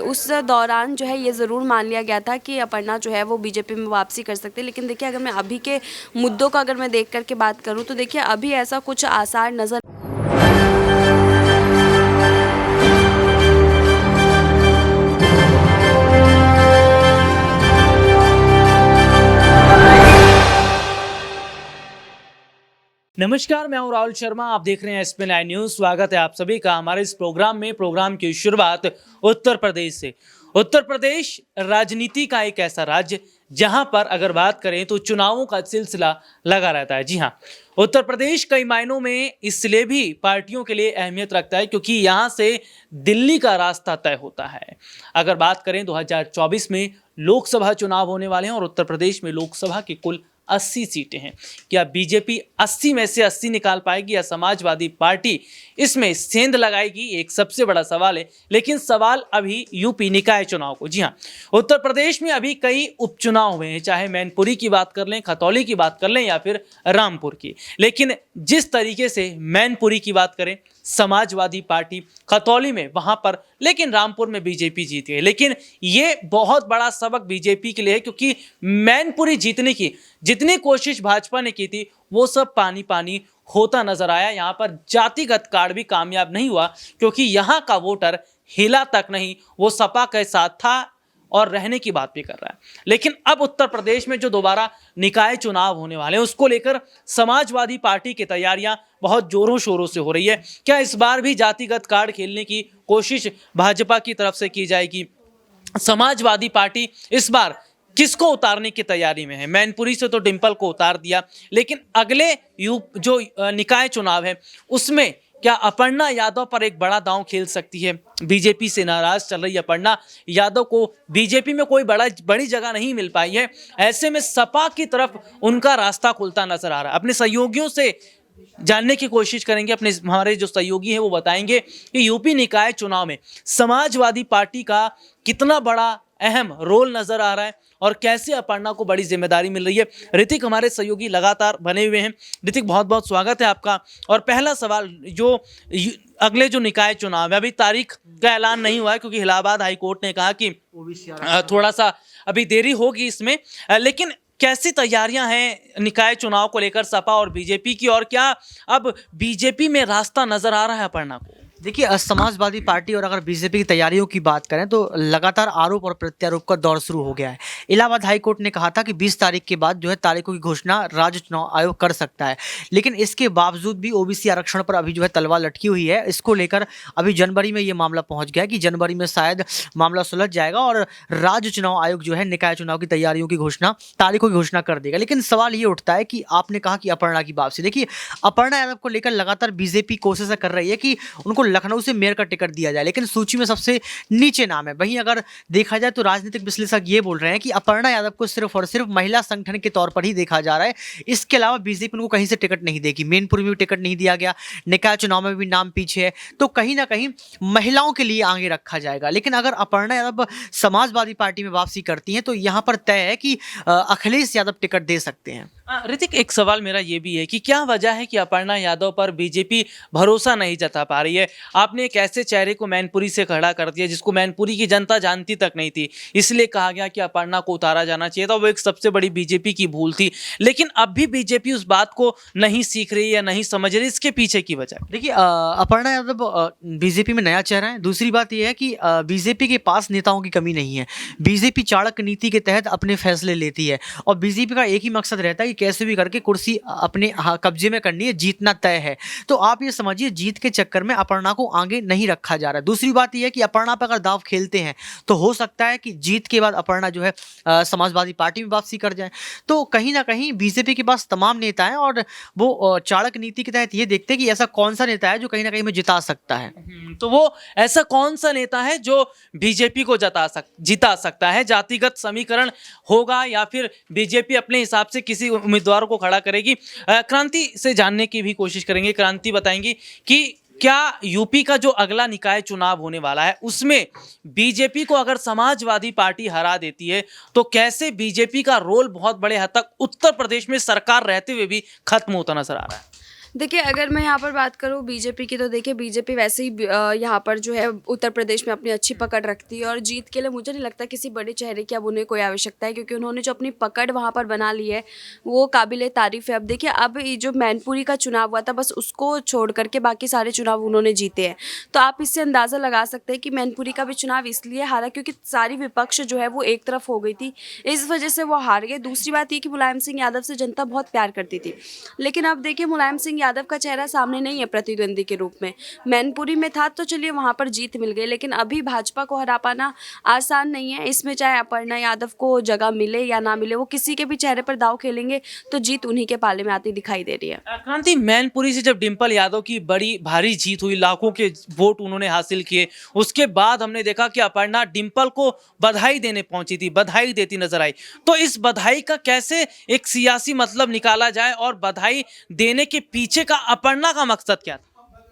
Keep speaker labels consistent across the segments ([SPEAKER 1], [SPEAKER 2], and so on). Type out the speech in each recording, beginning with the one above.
[SPEAKER 1] उस दौरान जो है ये ज़रूर मान लिया गया था कि अपर्णा जो है वो बीजेपी में वापसी कर सकते हैं। लेकिन देखिए, अगर मैं अभी के मुद्दों का अगर मैं देख कर के बात करूँ तो देखिए अभी ऐसा कुछ आसार नज़र
[SPEAKER 2] नमस्कार, मैं हूं राहुल शर्मा। आप देख रहे हैं SP9 न्यूज। स्वागत है आप सभी का हमारे इस प्रोग्राम की शुरुआत उत्तर प्रदेश से। उत्तर प्रदेश राजनीति का एक ऐसा राज्य जहां पर अगर बात करें तो चुनावों का सिलसिला लगा रहता है। जी हां, उत्तर प्रदेश कई मायनों में इसलिए भी पार्टियों के लिए अहमियत रखता है क्योंकि यहां से दिल्ली का रास्ता तय होता है। अगर बात करें 2024 में लोकसभा चुनाव होने वाले हैं और उत्तर प्रदेश में लोकसभा की कुल 80 सीटें हैं। क्या बीजेपी 80 में से 80 निकाल पाएगी या समाजवादी पार्टी इसमें सेंध लगाएगी? एक सबसे बड़ा सवाल है। लेकिन सवाल अभी यूपी निकाय चुनाव को। जी हां, उत्तर प्रदेश में अभी कई उपचुनाव हुए हैं, चाहे मैनपुरी की बात कर लें, खतौली की बात कर लें या फिर रामपुर की। लेकिन जिस तरीके से मैनपुरी की बात करें, समाजवादी पार्टी खतौली में वहां पर, लेकिन रामपुर में बीजेपी जीत गई। लेकिन ये बहुत बड़ा सबक बीजेपी के लिए है क्योंकि मैनपुरी जीतने की जितनी कोशिश भाजपा ने की थी वो सब पानी पानी होता नजर आया। यहां पर जातिगत कार्ड भी कामयाब नहीं हुआ क्योंकि यहां का वोटर हिला तक नहीं, वो सपा के साथ था और रहने की बात भी कर रहा है। लेकिन अब उत्तर प्रदेश में जो दोबारा निकाय चुनाव होने वाले हैं उसको लेकर समाजवादी पार्टी की तैयारियां बहुत जोरों शोरों से हो रही है। क्या इस बार भी जातिगत कार्ड खेलने की कोशिश भाजपा की तरफ से की जाएगी? समाजवादी पार्टी इस बार किसको उतारने की तैयारी में है? मैनपुरी से तो डिंपल को उतार दिया, लेकिन अगले जो निकाय चुनाव है उसमें क्या अपर्णा यादव पर एक बड़ा दांव खेल सकती है? बीजेपी से नाराज चल रही अपर्णा यादव को बीजेपी में कोई बड़ी जगह नहीं मिल पाई है। ऐसे में सपा की तरफ उनका रास्ता खुलता नजर आ रहा है। अपने सहयोगियों से जानने की कोशिश करेंगे, हमारे जो सहयोगी हैं वो बताएंगे कि यूपी निकाय चुनाव में समाजवादी पार्टी का कितना बड़ा अहम रोल नजर आ रहा है और कैसे अपर्णा को बड़ी जिम्मेदारी मिल रही है। ऋतिक हमारे सहयोगी लगातार बने हुए हैं। ऋतिक, बहुत बहुत स्वागत है आपका। और पहला सवाल, जो अगले जो निकाय चुनाव है, अभी तारीख का ऐलान नहीं हुआ है क्योंकि इलाहाबाद हाई कोर्ट ने कहा कि थोड़ा सा अभी देरी होगी इसमें, लेकिन कैसी तैयारियां हैं निकाय चुनाव को लेकर सपा और बीजेपी की, और क्या अब बीजेपी में रास्ता नजर आ रहा है अपर्णा को?
[SPEAKER 3] देखिए, समाजवादी पार्टी और अगर बीजेपी की तैयारियों की बात करें तो लगातार आरोप और प्रत्यारोप का दौर शुरू हो गया है। इलाहाबाद हाई कोर्ट ने कहा था कि 20 तारीख के बाद जो है तारीखों की घोषणा राज्य चुनाव आयोग कर सकता है, लेकिन इसके बावजूद भी ओबीसी आरक्षण पर अभी जो है तलवार लटकी हुई है। इसको लेकर अभी जनवरी में ये मामला पहुंच गया है कि जनवरी में शायद मामला सुलझ जाएगा और राज्य चुनाव आयोग जो है निकाय चुनाव की तैयारियों की घोषणा, तारीखों की घोषणा कर देगा। लेकिन सवाल ये उठता है कि आपने कहा कि अपर्णा की वापसी, देखिए अपर्णा यादव को लेकर लगातार बीजेपी कोशिश कर रही है कि उनको लखनऊ से मेयर का टिकट दिया जाए, लेकिन सूची में सबसे नीचे नाम है। वहीं अगर देखा जाए तो राजनीतिक विश्लेषक ये बोल रहे हैं कि अपर्णा यादव को सिर्फ और सिर्फ महिला संगठन के तौर पर ही देखा जा रहा है। इसके अलावा बीजेपी उनको कहीं से टिकट नहीं देगी। मैनपुरी में भी टिकट नहीं दिया गया, निकाय चुनाव में भी नाम पीछे है, तो कहीं ना कहीं महिलाओं के लिए आगे रखा जाएगा। लेकिन अगर अपर्णा यादव समाजवादी पार्टी में वापसी करती हैं तो यहां पर तय है कि अखिलेश यादव टिकट दे सकते हैं।
[SPEAKER 2] ऋतिक, एक सवाल मेरा ये भी है कि क्या वजह है कि अपर्णा यादव पर बीजेपी भरोसा नहीं जता पा रही है? आपने एक ऐसे चेहरे को मैनपुरी से खड़ा कर दिया जिसको मैनपुरी की जनता जानती तक नहीं थी, इसलिए कहा गया कि अपर्णा को उतारा जाना चाहिए था। वो एक सबसे बड़ी बीजेपी की भूल थी, लेकिन अब भी बीजेपी उस बात को नहीं सीख रही या नहीं समझ रही। इसके पीछे की वजह?
[SPEAKER 3] देखिए, अपर्णा यादव बीजेपी में नया चेहरा है। दूसरी बात यह है कि बीजेपी के पास नेताओं की कमी नहीं है। बीजेपी चाणक्य नीति के तहत अपने फैसले लेती है और बीजेपी का एक ही मकसद रहता है कि कैसे भी करके कुर्सी अपने कब्जे में करनी है, जीतना तय है। तो आप ये समझिए, जीत के चक्कर में अपर्णा को आगे नहीं रखा जा रहा है। दूसरी बात यह है कि अपर्णा पर अगर दाव खेलते हैं तो हो सकता है कि जीत के बाद अपर्णा जो है समाजवादी पार्टी में वापसी कर जाए। तो कहीं ना कहीं बीजेपी के पास तमाम नेता हैं और वो चाणक्य नीति के तहत ये देखते हैं कि ऐसा कौन सा नेता है जो कहीं ना कहीं में जिता सकता है।
[SPEAKER 2] तो वो ऐसा कौन सा नेता है जो बीजेपी को जिता सकता है? जातिगत समीकरण होगा या फिर बीजेपी अपने हिसाब से किसी उम्मीदवार को खड़ा करेगी? क्रांति से जानने की भी कोशिश करेंगे। क्रांति बताएंगी कि क्या यूपी का जो अगला निकाय चुनाव होने वाला है उसमें बीजेपी को अगर समाजवादी पार्टी हरा देती है तो कैसे बीजेपी का रोल बहुत बड़े हद तक उत्तर प्रदेश में सरकार रहते हुए भी खत्म होता नजर आ रहा है?
[SPEAKER 1] देखिए, अगर मैं यहाँ पर बात करूँ बीजेपी की, तो देखिए बीजेपी वैसे ही यहाँ पर जो है उत्तर प्रदेश में अपनी अच्छी पकड़ रखती है, और जीत के लिए मुझे नहीं लगता किसी बड़े चेहरे की अब उन्हें कोई आवश्यकता है, क्योंकि उन्होंने जो अपनी पकड़ वहाँ पर बना ली है वो काबिले तारीफ़ है। अब देखिए, अब ये जो मैनपुरी का चुनाव हुआ था, बस उसको छोड़ करके बाकी सारे चुनाव उन्होंने जीते हैं। तो आप इससे अंदाज़ा लगा सकते हैं कि मैनपुरी का भी चुनाव इसलिए हारा क्योंकि सारी विपक्ष जो है वो एक तरफ हो गई थी, इस वजह से वो हार गए। दूसरी बात ये कि मुलायम सिंह यादव से जनता बहुत प्यार करती थी, लेकिन अब देखिए मुलायम सिंह यादव का चेहरा सामने नहीं है प्रतिद्वंदी के रूप में। मैनपुरी में था तो चलिए वहां पर जीत मिल गई, लेकिन अभी भाजपा को हरा पाना आसान नहीं है। इसमें चाहे अपर्णा यादव को जगह मिले या ना मिले, वो किसी के भी चेहरे पर दाव खेलेंगे तो जीत उन्हीं के पाले में आती दिखाई दे रही है।
[SPEAKER 2] क्रांति, मैनपुरी से जब डिंपल यादव की बड़ी भारी जीत हुई, लाखों के वोट उन्होंने हासिल किए, उसके बाद हमने देखा कि अपर्णा डिंपल को बधाई देने पहुंची थी, बधाई देती नजर आई। तो इस बधाई का कैसे एक सियासी मतलब निकाला जाए, और बधाई देने के पीछे का अपर्णा का मकसद क्या था?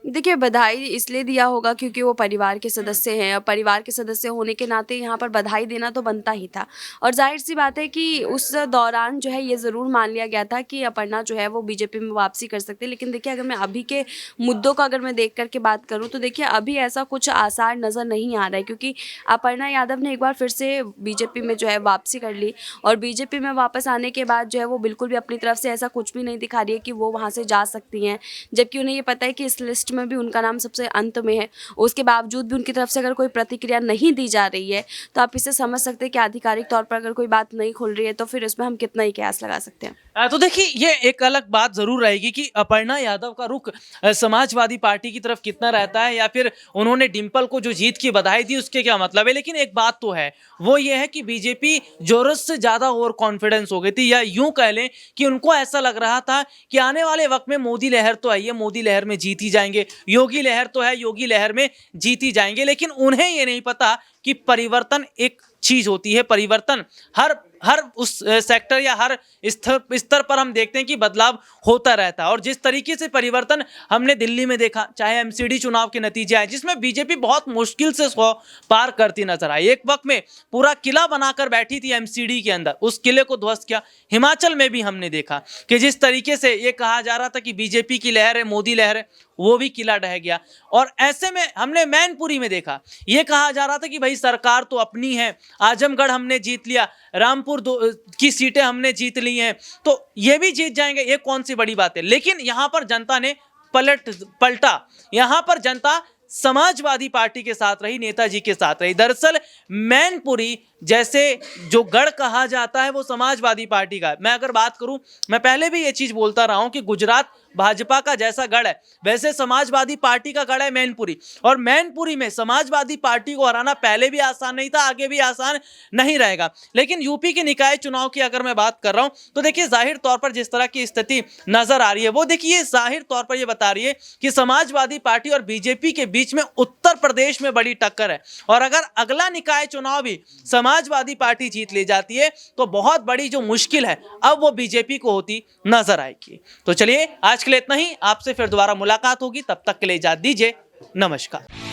[SPEAKER 1] देखिए, बधाई इसलिए दिया होगा क्योंकि वो परिवार के सदस्य हैं, और परिवार के सदस्य होने के नाते यहाँ पर बधाई देना तो बनता ही था। और जाहिर सी बात है कि उस दौरान जो है ये ज़रूर मान लिया गया था कि अपर्णा जो है वो बीजेपी में वापसी कर सकते हैं। लेकिन देखिए, अगर मैं अभी के मुद्दों का अगर मैं देख करके बात करूँ, तो देखिए अभी ऐसा कुछ आसार नज़र नहीं आ रहा है, क्योंकि अपर्णा यादव ने एक बार फिर से बीजेपी में जो है वापसी कर ली, और बीजेपी में वापस आने के बाद जो है वो बिल्कुल भी अपनी तरफ से ऐसा कुछ भी नहीं दिखा रही है कि वो वहाँ से जा सकती हैं, जबकि उन्हें ये पता है कि इस लिस्ट में भी उनका नाम सबसे अंत में है। उसके बावजूद भी उनकी तरफ से अगर कोई प्रतिक्रिया नहीं दी जा रही है, तो आप इसे समझ सकते हैं कि आधिकारिक तौर पर अगर कोई बात नहीं खुल रही है तो फिर इसमें हम कितना ही कयास लगा सकते हैं।
[SPEAKER 2] तो देखिए, ये एक अलग बात जरूर रहेगी कि अपर्णा यादव का रुख समाजवादी पार्टी की तरफ कितना रहता है, या फिर उन्होंने डिंपल को जो जीत की बधाई दी उसके क्या मतलब है। लेकिन एक बात तो है, वो ये है कि बीजेपी जरूरत से ज्यादा ओवर कॉन्फिडेंस हो गई थी, या यूं कह लें कि उनको ऐसा लग रहा था कि आने वाले वक्त में मोदी लहर तो आई है, मोदी लहर में जीत ही जाएंगे, योगी लहर तो है, योगी लहर में जीत ही जाएंगे। लेकिन उन्हें ये नहीं पता कि परिवर्तन एक चीज होती है, परिवर्तन हर उस सेक्टर या हर स्तर पर हम देखते हैं कि बदलाव होता रहता है। और जिस तरीके से परिवर्तन हमने दिल्ली में देखा, चाहे एमसीडी चुनाव के नतीजे आए जिसमें बीजेपी बहुत मुश्किल से 100 पार करती नजर आई, एक वक्त में पूरा किला बनाकर बैठी थी एमसीडी के अंदर, उस किले को ध्वस्त किया। हिमाचल में भी हमने देखा कि जिस तरीके से ये कहा जा रहा था कि बीजेपी की लहर है, मोदी लहर है, वो भी किला ढह गया। और ऐसे में हमने मैनपुरी में देखा, ये कहा जा रहा था कि भाई सरकार तो अपनी है, आजमगढ़ हमने जीत लिया, रामपुर की सीटें हमने जीत ली हैं, तो ये भी जीत जाएंगे, ये कौन सी बड़ी बात है। लेकिन यहां पर जनता ने पलटा, यहां पर जनता समाजवादी पार्टी के साथ रही, नेताजी के साथ रही। दरअसल मैनपुरी जैसे जो गढ़ कहा जाता है वो समाजवादी पार्टी का है। मैं अगर बात करूं, मैं पहले भी ये चीज बोलता रहा हूं कि गुजरात भाजपा का जैसा गढ़ है, वैसे समाजवादी पार्टी का गढ़ है मैनपुरी। और मैनपुरी में समाजवादी पार्टी को हराना पहले भी आसान नहीं था, आगे भी आसान नहीं रहेगा। लेकिन यूपी के निकाय चुनाव की अगर मैं बात कर रहा हूं, तो देखिए जाहिर तौर पर जिस तरह की स्थिति नजर आ रही है, वो देखिए जाहिर तौर पर यह बता रही है कि समाजवादी पार्टी और बीजेपी के बीच में उत्तर प्रदेश में बड़ी टक्कर है। और अगर अगला निकाय चुनाव भी समाजवादी पार्टी जीत ले जाती है, तो बहुत बड़ी जो मुश्किल है अब वो बीजेपी को होती नजर आएगी। तो चलिए, आज के लिए इतना ही। आपसे फिर दोबारा मुलाकात होगी, तब तक के लिए इजाजत दीजिए। नमस्कार।